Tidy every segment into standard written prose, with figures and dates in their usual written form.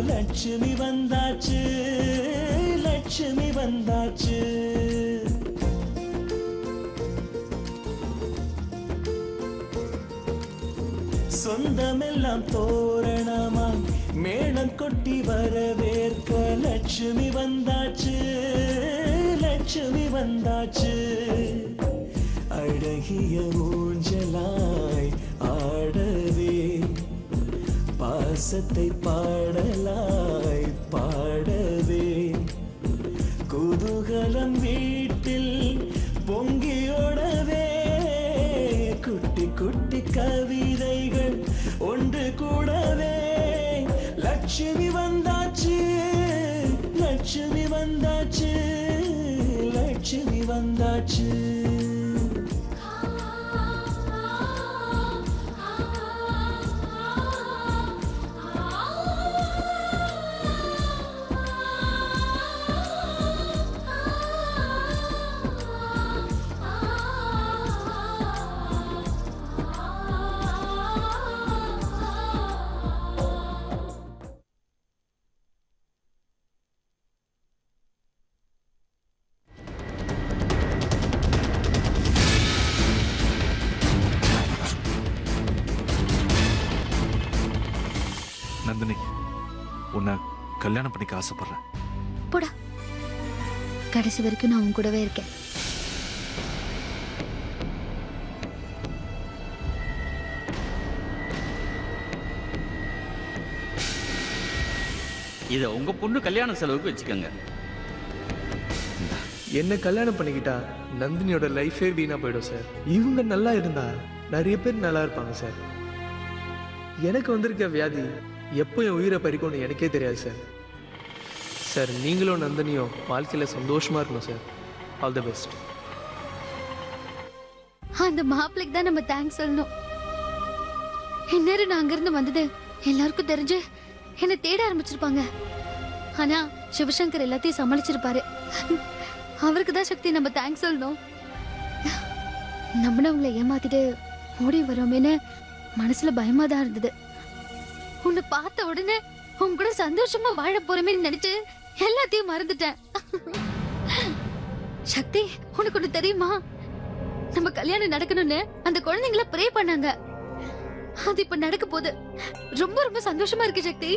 லட்சுமி வந்தாச்சு, லட்சுமி வந்தாச்சு. சொந்தமெல்லாம் தோரணமா மேளம் கொட்டி வரவேற்க லட்சுமி வந்தாச்சு, லட்சுமி வந்தாச்சு. அழகிய ஊஞ்சலாய் ஆடவே பாசத்தை பாடலாய் பாடவே குதூகலம் வீட்டில் பொங்கியோடவே குட்டி குட்டி கவிதைகள் ஒன்று கூடவே லட்சுமி வந்தாச்சு, லட்சுமி வந்தாச்சு, லட்சுமி வந்தாச்சு. நந்தினி, உன்னை கல்யாணம் பண்ணிக்க ஆசைப்படுறேன். போடா, கடைசி வரைக்கும் நான் உன் கூடவே இருக்கேன். இத உங்க பொண்ணு கல்யாண செலவுக்கு வச்சுக்கோங்க. என்ன கல்யாணம் பண்ணிக்கிட்டா நந்தினியோட லைஃபே வீணா போயிடும் சார். இவங்க நல்லா இருந்தா நிறைய பேர் நல்லா இருப்பாங்க சார். எனக்கு வந்திருக்க வியாதி எப்போ என் உயிரை பறிக்கும்னு எனக்கே தெரியாது சார். சார், நீங்களும் நந்தினியும் வாழ்க்கையில் சந்தோஷமா இருக்கணும் சார். All the best. அந்த மாப்பிளைக்கு தான் நம்ம தேங்க்ஸ் சொல்லணும். இந்நேரம் நான் அங்கிருந்து வந்தது எல்லாருக்கும் தெரிஞ்சு என்னை தேட ஆரம்பிச்சிருப்பாங்க. ஆனா சிவசங்கர் எல்லாத்தையும் சமாளிச்சிருப்பாரு. அவருக்கு தான் சக்தி நம்ம தேங்க்ஸ் சொல்லணும். நம்மளவங்களை ஏமாத்திட்டு ஓடி வரோமேன்னு மனசுல பயமா தான் இருந்தது. உன்னை பார்த்த உடனே உன் கூட சந்தோஷமா வாழ போறமே நினைச்சு எல்லாத்தையும் மறந்துட்டேன். சக்தி, உனக்கு ஒண்ணு தெரியுமா? நம்ம கல்யாணம் நடக்கணும்னு அந்த குழந்தைங்கள ப்ரே பண்ணாங்க. அது இப்ப நடக்க போகுது. ரொம்ப ரொம்ப சந்தோஷமா இருக்கு சக்தி.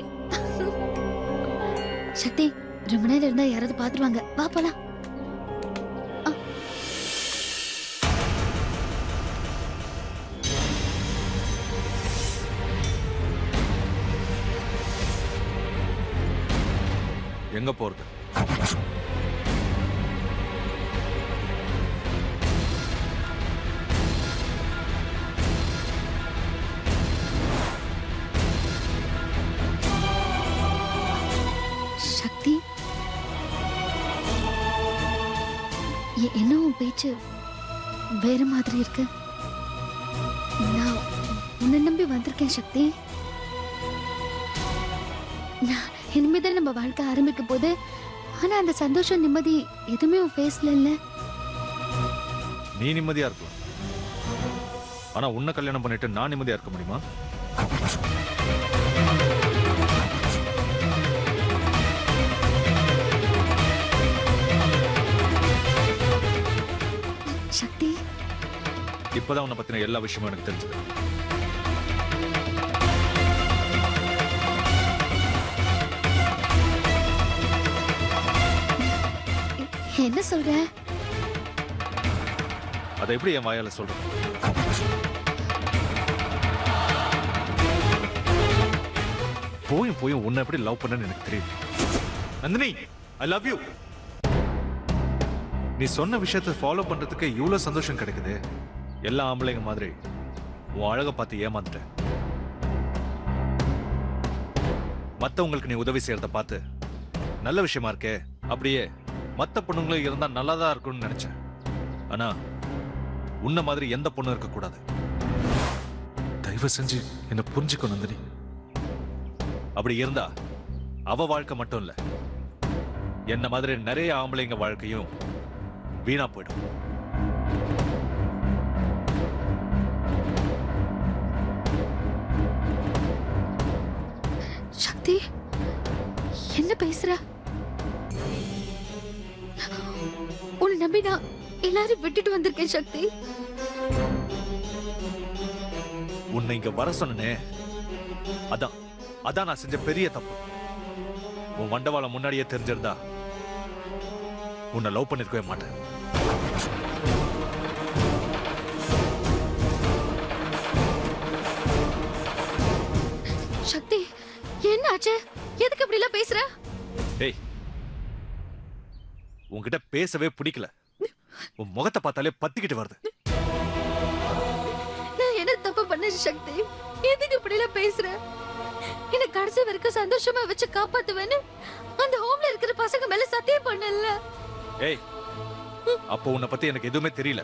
சக்தி, ரொம்ப நேரம் இருந்தா யாராவது பாத்துருவாங்க. வா போலாம். எங்க போறது? சக்தி, என்ன உன் பேச்சு வேற மாதிரி இருக்கு. நான் உன்னை நம்பி வந்திருக்கேன் சக்தி. இனிமேதான் நம்ம வாழ்க்கை ஆரம்பிக்க போது. ஆனா அந்த சந்தோஷம் நிம்மதி எதுவுமே உன் ஃபேஸ்ல இல்ல. நீ நிம்மதியா இருக்கலாம், ஆனா உன்னை கல்யாணம் பண்ணிட்டு நான் நிம்மதியா இருக்க முடியுமா? சக்தி, இப்பதான் உன்னை பத்தின எல்லா விஷயமும் எனக்கு தெரிஞ்சது. என்ன சொல்ற? அதை எப்படி என் வாயால சொல்றேன்? போயும் போயும் உன்னை எப்படி லவ் பண்ணன்னு எனக்கு தெரியும். Nandini, I love you. நீ சொன்ன விஷயத்தை ஃபாலோ பண்றதுக்கு இவ்வளவு சந்தோஷம் கிடைக்குது. எல்லா ஆம்பளைங்க மாதிரி உன் அழகை பார்த்து ஏமாந்துட்டேன். மத்தவங்களுக்கு நீ உதவி செய்யறத பார்த்து நல்ல விஷயமா இருக்கே, அப்படியே மத்த பொண்ணுங்களும் இருந்தா நல்லாதான் இருக்கும்னு நினைச்சேன். ஆனா உன்ன மாதிரி எந்த பொண்ணும் இருக்க கூடாது. தயவு செஞ்சு என்ன புரிஞ்சுக்கோ நந்தினி. அப்படி இருந்தா அவ வாழ்க்கை மட்டும் இல்ல, என்ன மாதிரி நிறைய ஆம்பளைங்க வாழ்க்கையும் வீணா போயிடும். சக்தி, என்ன பேசுற? உன்னை நம்பி நான் எல்லாரும் விட்டுட்டு வந்திருக்கேன் சக்தி. உன்னை இங்க வர சொன்னனே, அதான் நான் செஞ்ச பெரிய தப்பு. உன் வண்டவாளம் முன்னாடியே தெரிஞ்சிருந்தா உன்னை லவ் பண்ணிருக்கவே மாட்டேன். சக்தி, என்ன ஆச்சு? எதுக்கு இப்படி எல்லாம் பேசுற? ஏய், உன்கிட்ட பேசவே பிடிக்கல. உன் முகத்தை பார்த்தாலே பத்திக்கிட்டு வருது. நான் என்ன தப்பு பண்ண சக்தி? எதுக்கு இப்படி எல்லாம் பேசுற? என்ன கடைசி வரைக்கும் சந்தோஷமா வச்சு காப்பாத்துவேன்னு அந்த ஹோம்ல இருக்கிற பசங்க மேல சத்தியம் பண்ணல. ஏய், அப்போ உன்னை பத்தி எனக்கு எதுவுமே தெரியல.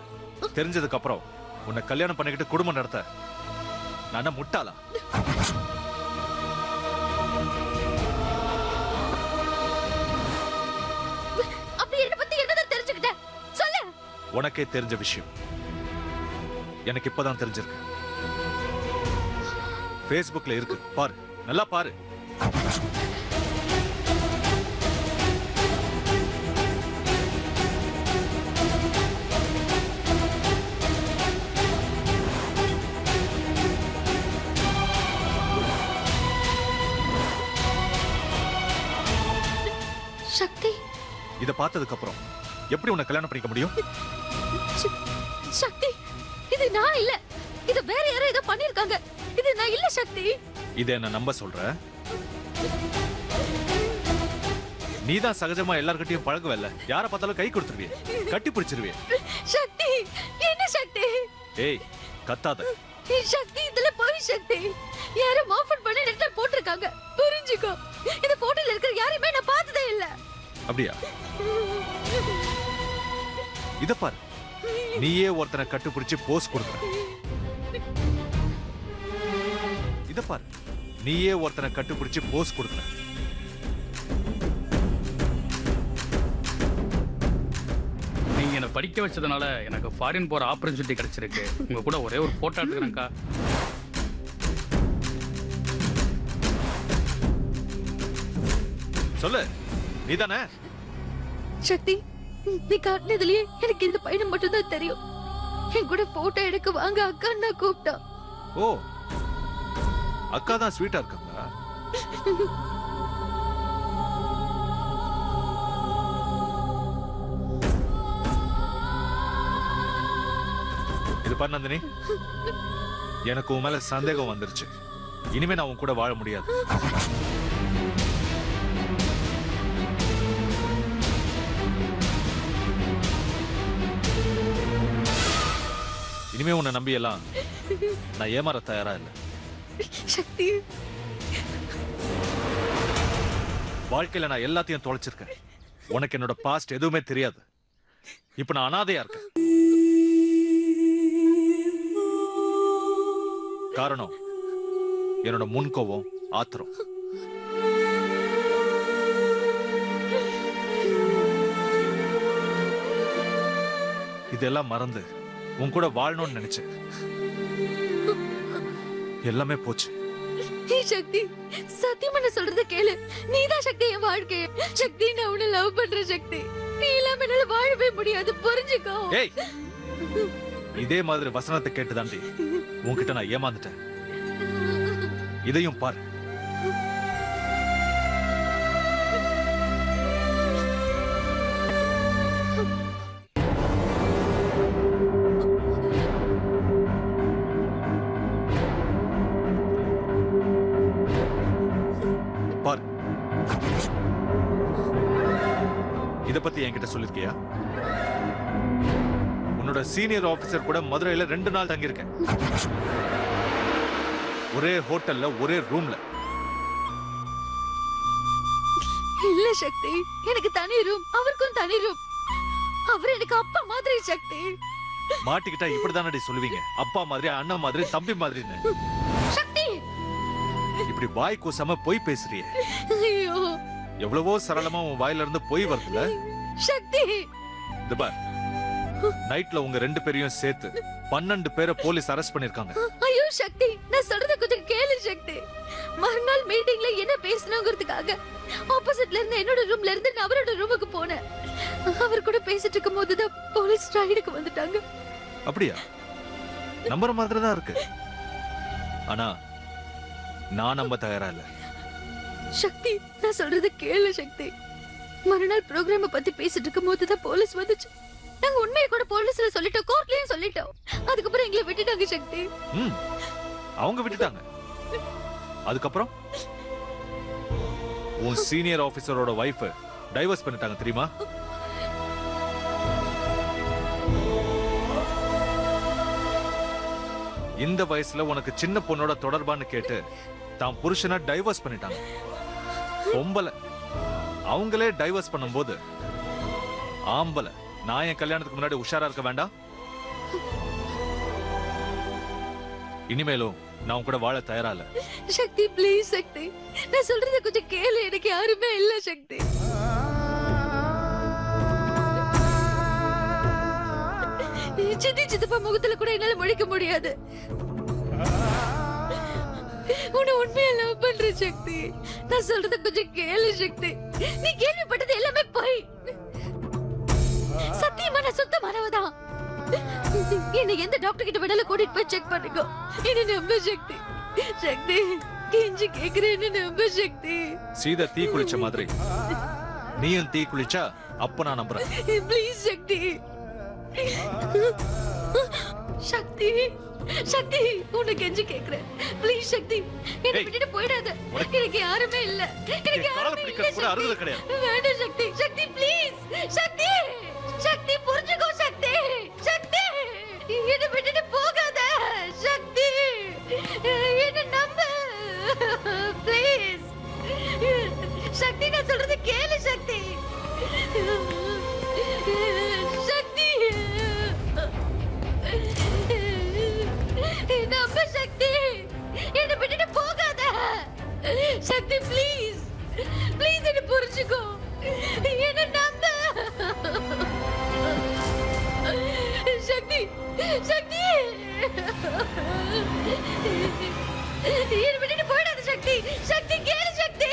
தெரிஞ்சதுக்கு அப்புறம் உன்னை கல்யாணம் பண்ணிக்கிட்டு குடும்பம் நடத்த நான் முட்டாளா? அப்படி என்ன பத்தி என்னதான் தெரிஞ்சுக்கிட்ட? சொல்லு. உனக்கே தெரிஞ்ச விஷயம் எனக்கு இப்பதான் தெரிஞ்சிருக்கு. Facebookல இருக்கு, பாரு, நல்லா பாரு. சக்தி, இத பார்த்ததுக்கு அப்புறம் எப்படி உன்னை கல்யாணம் பண்ணிக்க முடியும்? சக்தி, இது நான் இல்ல. இது வேற யாரோ ஏதோ பண்ணிருக்காங்க. இது நான் இல்ல சக்தி. இத என்ன நம்ப சொல்ற? நீதான் சகஜமா எல்லார்கிட்டயும் பழகுவல்ல. யார பார்த்தாலும் கை கொடுத்துருவியே, கட்டி பிடிச்சிருவியே. சக்தி, என்ன சக்தி? ஏய், கத்தாத. சக்தி, இதுல போய் சக்தி. யாரோ மாஃபன் பண்ணி நெட்ல போட்டுருக்காங்க. புரிஞ்சுக்கோ. இந்த போட்டோல இருக்கிற யாரையுமே நான் பார்த்ததே இல்ல. அப்படியா? இத பாரு, நீயே ஒருத்தனை கட்டுப்பிடிச்சு போஸ் கொடுக்குற. இத பாரு, நீயே ஒருத்தனை கட்டுப்பிடிச்சு போஸ் கொடுக்குற. நீங்க என்ன படிக்க வச்சதுனால எனக்கு ஃபாரின் போற ஆப்பர்ச்சுனிட்டி கிடைச்சிருக்கு. உங்க கூட ஒரே ஒரு போட்டோ எடுத்துக்கிறேன்க்கா. சொல்லு, நீதானே? சக்தி, நீ காட்டினதுலயே எனக்கு இந்த பையனை மட்டும் தான் தெரியும். என் கூட போட்டோ எடுக்க வாங்க அக்கா நான் கூப்பிட்டா. ஓ, அக்கா தான் ஸ்வீட்டா இருக்காங்களா? இது பாரு நந்தினி, எனக்கு உன் மேல சந்தேகம் வந்துருச்சு. இனிமே நான் உன் கூட வாழ முடியாது. இனிமே உன்னை நம்பி எல்லாம் நான் ஏமாற தயாரா இல்லை. சக்தி, வாழ்க்கையில நான் எல்லாத்தையும் தொலைச்சிருக்கேன். உனக்கு என்னோட பாஸ்ட் எதுவுமே தெரியாது. இப்ப நான் அனாதையா இருக்கேன். காரணம் என்னோட முன்கோபம், ஆத்திரம். இதெல்லாம் மறந்து உன் கூட வாழணும்னு நினைச்சேன். எல்லாமே போச்சு. சக்தி, சத்தியமா நான் சொல்றத கேளு. நீதான் சக்தி என் வாழ்க்கை. சக்தி, நான் உன்னை லவ் பண்றேன் சக்தி. நீ இல்லாம என்னால வாழவே முடியாது, புரிஞ்சுக்கோ. ஏய், இதே மாதிரி வசனத்தை கேட்டுதாண்டி உன்கிட்ட நான் ஏமாந்துட்டேன். இதையும் பாரு. பாரு, இத பத்தி என்கிட்ட சொல்லிருக்கியா? என்னோட சீனியர் ஆபீசர் கூட மதுரையில 2 நாள் தங்கியிருக்கேன். ஒரே ஹோட்டல்ல ஒரே ரூம்ல. இல்ல சக்தி, எனக்கு தனி ரூம், அவருக்கும் தனி ரூம். அவர் எனக்கு அப்பா மாதிரி சக்தி. மாட்டிக்கிட்டா இப்படிதானடி சொல்லுவீங்க, அப்பா மாதிரி, அண்ணன் மாதிரி, தம்பி மாதிரின்னு. சக்தி, இப்படி வாய் கூசாம பொய் பேசுறியே. ஐயோ, எவ்வளவோ சரளமா உன் வாயில இருந்து பொய் வருதுல. சக்தி, இந்த பார், நைட்ல உங்க 2 பேரையும் சேர்த்து 12 பேரை போலீஸ் அரெஸ்ட் பண்ணிருக்காங்க. ஐயோ சக்தி, நான் சொல்றத கொஞ்சம் கேளு சக்தி. மறுநாள் மீட்டிங்ல என்ன பேசணுங்கிறதுக்காக ஆப்போசிட்ல இருந்து என்னோட ரூம்ல இருந்து நான் அவரோட ரூமுக்கு போனேன். அவர் கூட பேசிட்டு இருக்கும் போதுதான் போலீஸ் ரைடுக்கு வந்துட்டாங்க. அப்படியா? நம்புற மாதிரி தான் இருக்கு. ஆனா நான் நம்ப தயாரா இல்ல. சக்தி, நான் சொல்றத கேளு சக்தி. மறுநாள் ப்ரோக்ராம பத்தி பேசிட்டு இருக்கும் போதுதான் போலீஸ் வந்துச்சு. நாங்க உண்மையை கூட போலீஸ்ல சொல்லிட்டோம், கோர்ட்லயும் சொல்லிட்டோம். அதுக்கப்புறம் எங்களை விட்டுட்டாங்க சக்தி. அவங்க விட்டுட்டாங்க. அதுக்கப்புறம் உன் சீனியர் ஆபீசரோட வைஃப் டைவர்ஸ் பண்ணிட்டாங்க தெரியுமா? இந்த வயசுல உனக்கு சின்ன பொண்ணோட தொடர்பான்னு கேட்டு தான் புருஷனை டைவர்ஸ் பண்ணிட்டாங்க. பொம்பளை அவங்களே டைவர்ஸ் பண்ணும்போது ஆம்பளை நான் என் கல்யாணத்துக்கு முன்னாடி உஷாரா இருக்க வேண்டாம்? இனிமேலும் நான் உன் கூட வாழ தயாரா இல்ல. சக்தி ப்ளீஸ் சக்தி, நான் சொல்றத கொஞ்சம் கேளு. எனக்கு யாருமே இல்ல சக்தி. சித்தி சித்தப்பா முகத்துல கூட என்னால முழிக்க முடியாது. உன்னை உண்மையா லவ் பண்ற சக்தி. நான் சொல்றத கொஞ்சம் கேளு சக்தி. நீ கேள்விப்பட்டது எல்லாமே போய். சத்தியமா நான் சுத்தமானவதான். என்ன எந்த டாக்டர் கிட்ட வேணாலும் கூட்டிட்டு போய் செக் பண்ணிக்கோ. என்ன நம்ப சக்தி. சக்தி, கெஞ்சி கேக்குறேன்னு நம்ப சக்தி. சீதா தீ குளிச்ச மாதிரி நீயும் தீ குளிச்சா அப்ப நான் நம்புறேன். ப்ளீஸ் சக்தி. சக்தி, சக்தி, உன்னை கெஞ்சி கேக்குறேன். ப்ளீஸ் சக்தி, என்ன விட்டுட்டு போயிடாத. எனக்கு யாருமே இல்ல. எனக்கு யாருமே இல்ல. வேண்டாம் சக்தி. சக்தி ப்ளீஸ். சக்தி, சக்தி புரிஞ்சுக்கோ சக்தி. சக்தி, என்ன விட்டுட்டு போகாத. சக்தி, என்ன நம்பு ப்ளீஸ். சக்தி, நான் சொல்றது கேளு சக்தி. சக்தி, நம்ப சக்தி. என்ன விட்டுட்டு போகாத. சக்தி ப்ளீஸ். ப்ளீஸ் என்ன புரிஞ்சுக்கோ. என்ன நம்ப. சக்தி, சக்தி, என்ன விட்டுட்டு போயிடாத சக்தி. சக்தி கேளு சக்தி.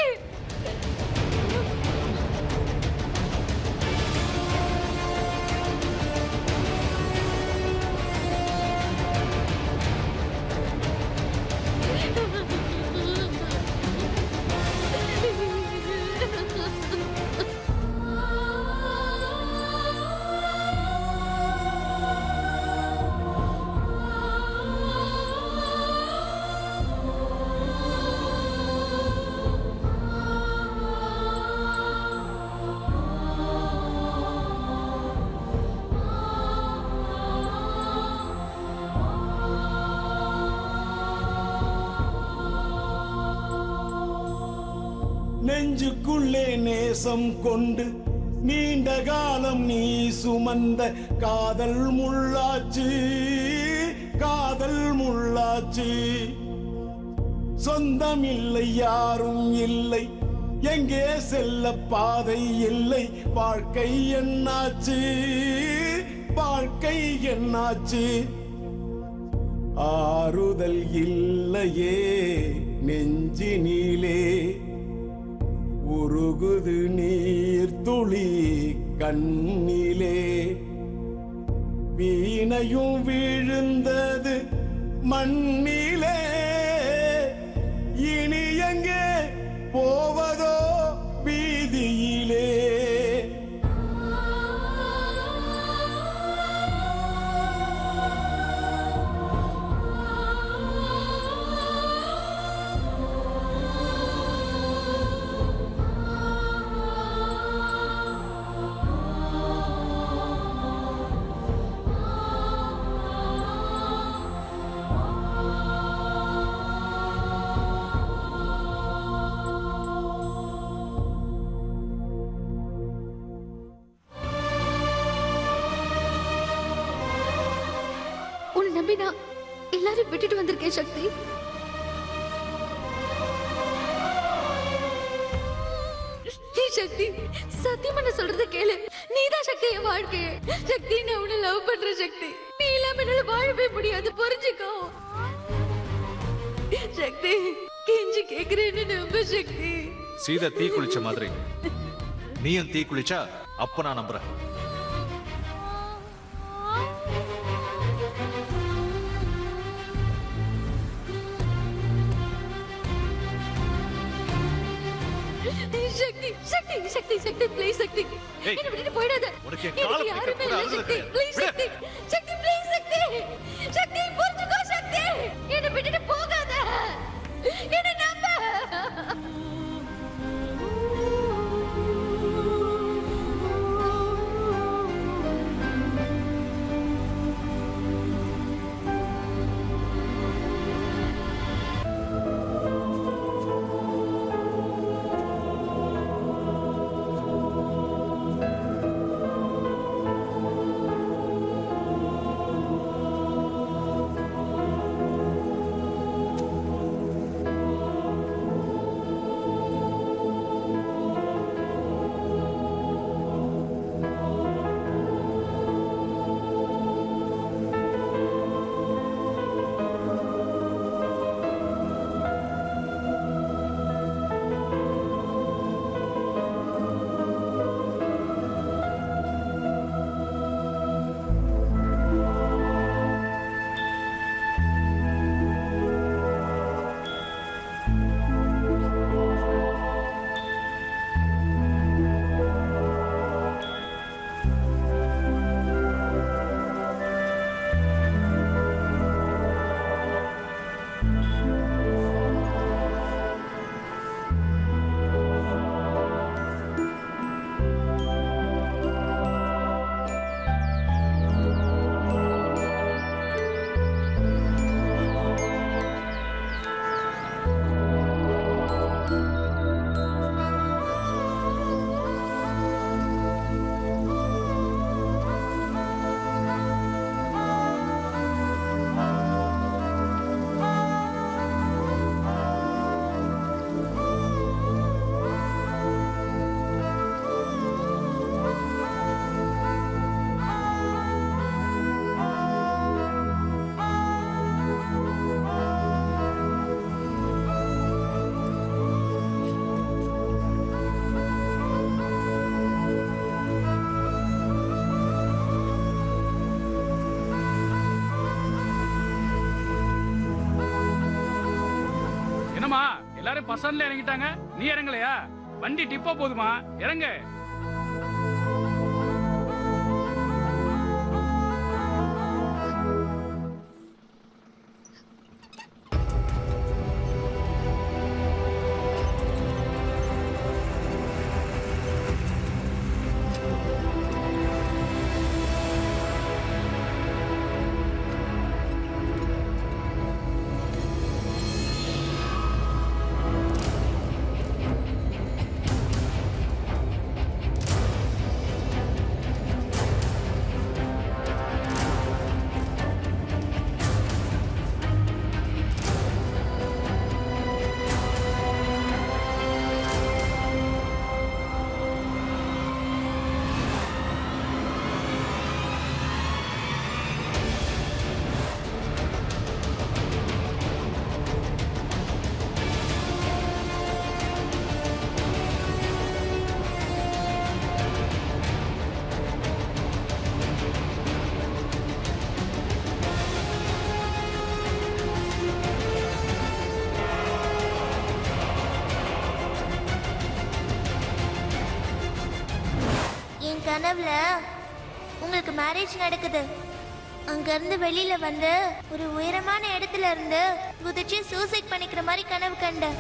நெஞ்சுக்குள்ளே நேசம் கொண்டு நீண்ட காலம் நீ சுமந்த காதல் முள்ளாச்சு, காதல் முள்ளாச்சு. சொந்தம் இல்லை, யாரும் இல்லை, எங்கே செல்ல பாதை இல்லை. வாழ்க்கை என்னாச்சு, வாழ்க்கை என்னாச்சு. ஆறுதல் இல்லையே நெஞ்சினிலே, உருகுது நீர் துளி கண்ணிலே. வீணையும் விழுந்தது மண்ணிலே, இனி எங்கே போவதோ வீதியிலே. நம்பி நான் எல்லாரும் விட்டுட்டு வந்திருக்கேன் சக்தி. நீ சக்தி, சத்தியமா நான் சொல்றத கேளு. நீதான் சக்தி என் வாழ்க்கைய. சக்தி, நான் உன்னை லவ் பண்றேன் சக்தி. நீ இல்லாம என்னால வாழவே முடியாது, புரிஞ்சுக்கோ சக்தி. கெஞ்சி கேக்குறேன்னு நம்பு சக்தி. சீதா தீ குளிச்ச மாதிரி நீயும் தீ குளிச்சா அப்ப நான் நம்புறேன். சக்தி சக்தி சக்தி சக்தி ப்ளீஸ் சக்தி, ஏய், என்ன விட்டுட்டு போயிடாத. உனக்கு என் எனக்கு காலை யாருமே பிடிக்க இல்ல கூட சக்தி. அருள் ப்ளீஸ் கிடையாது. சக்தி சக்தி ப்ளீஸ் சக்தி. சக்தி புரிஞ்சுக்கோ சக்தி, என்ன விட்டுட்டு போகாத, என்ன நம்ப. எல்லாரும் பசன்ல இறங்கிட்டாங்க, நீ இறங்கலையா? வண்டி டிப்பா போதுமா, இறங்க. கனவுல உங்களுக்கு மேரேஜ் நடக்குது. அங்க இருந்து வெளியில வந்து ஒரு உயரமான இடத்துல இருந்து குதிச்சு சூசைட் பண்ணிக்கிற மாதிரி கனவு கண்டேன்.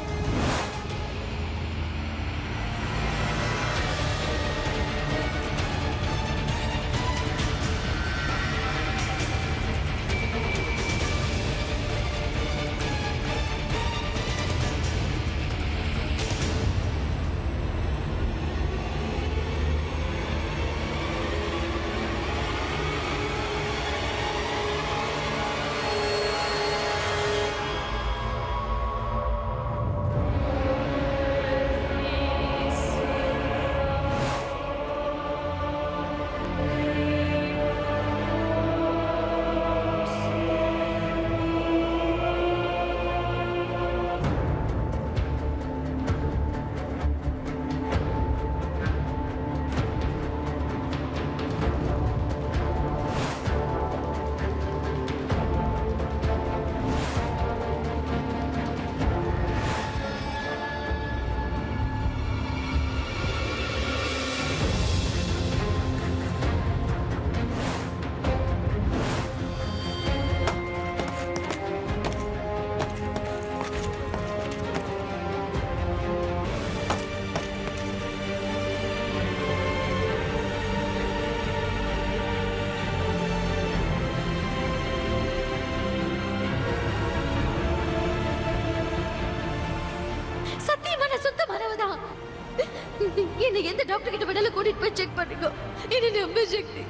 எந்த டாக்டர் கிட்ட வேணாலும் கூட்டிட்டு போய் செக் பண்ணுங்க. என்ன நம்ப சக்தி.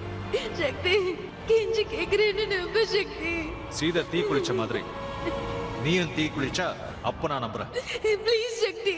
சக்தி கெஞ்சி கேக்குறேன், என்ன நம்ப சக்தி. சீதா தீ குளிச்ச மாதிரி நீயும் தீ குளிச்சா அப்ப நான் நம்புறேன். ப்ளீஸ் சக்தி.